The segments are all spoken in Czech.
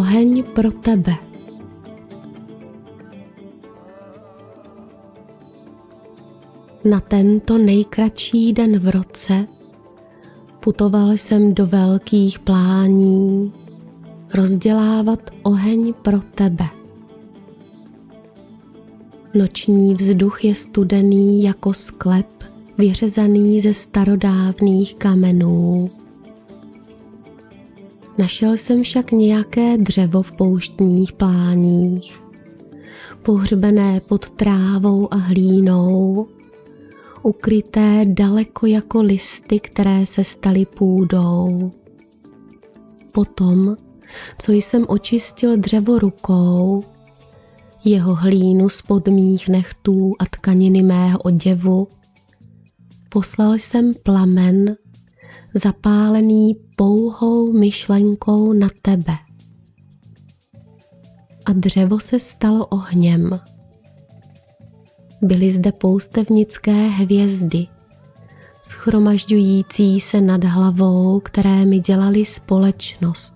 oheň pro tebe. Na tento nejkratší den v roce putoval jsem do velkých plání rozdělávat oheň pro tebe. Noční vzduch je studený jako sklep, vyřezaný ze starodávných kamenů. Našel jsem však nějaké dřevo v pouštních pláních, pohřbené pod trávou a hlínou, ukryté daleko jako listy, které se staly půdou. Potom, co jsem očistil dřevo rukou, jeho hlínu spod mých nechtů a tkaniny mého oděvu, poslal jsem plamen, zapálený pouhou myšlenkou na tebe. A dřevo se stalo ohněm. Byly zde poustevnické hvězdy, shromažďující se nad hlavou, které mi dělaly společnost.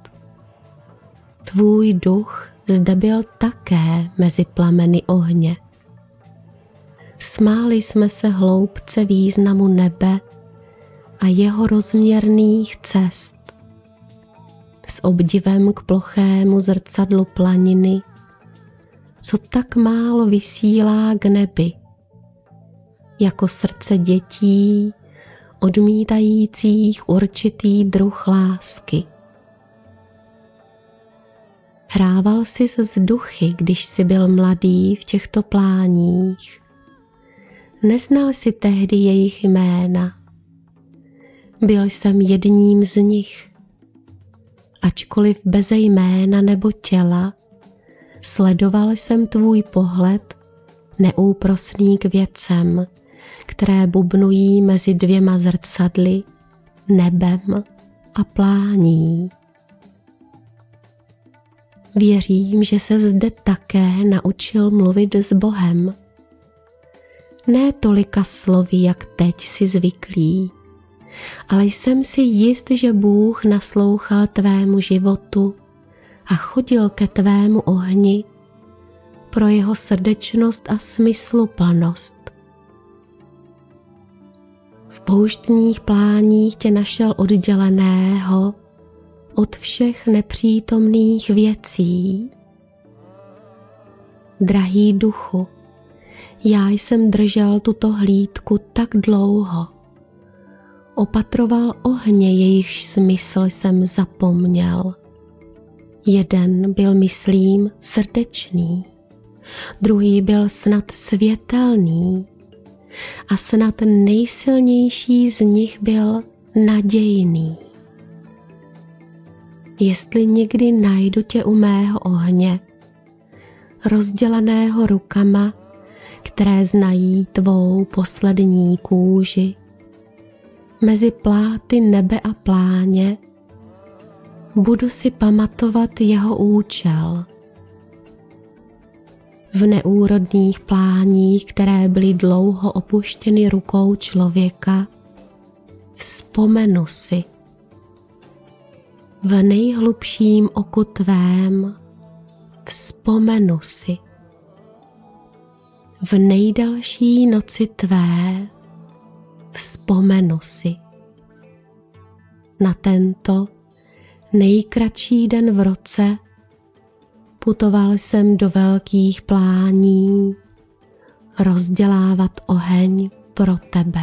Tvůj duch zde byl také mezi plameny ohně. Smáli jsme se hloubce významu nebe a jeho rozměrných cest. S obdivem k plochému zrcadlu planiny, co tak málo vysílá k nebi, jako srdce dětí, odmítajících určitý druh lásky. Hrával jsi s duchy, když jsi byl mladý v těchto pláních. Neznal jsi tehdy jejich jména. Byl jsem jedním z nich. Ačkoliv beze jména nebo těla, sledoval jsem tvůj pohled, neúprosný k věcem, které bubnují mezi dvěma zrcadly, nebem a plání. Věřím, že se zde také naučil mluvit s Bohem. Ne tolika slovy, jak teď si zvyklý, ale jsem si jist, že Bůh naslouchal tvému životu a chodil ke tvému ohni pro jeho srdečnost a smysluplnost. V pouštních pláních tě našel odděleného od všech nepřítomných věcí. Drahý duchu, já jsem držel tuto hlídku tak dlouho. Opatroval ohně, jejichž smysl jsem zapomněl. Jeden byl, myslím, srdečný, druhý byl snad světelný a snad nejsilnější z nich byl nadějný. Jestli někdy najdu tě u mého ohně, rozdělaného rukama, které znají tvou poslední kůži, mezi pláty nebe a pláně, budu si pamatovat jeho účel. V neúrodných pláních, které byly dlouho opuštěny rukou člověka, vzpomenu si. V nejhlubším oku tvém vzpomenu si. V nejdelší noci tvé vzpomenu si. Na tento nejkratší den v roce putoval jsem do velkých plání rozdělávat oheň pro tebe.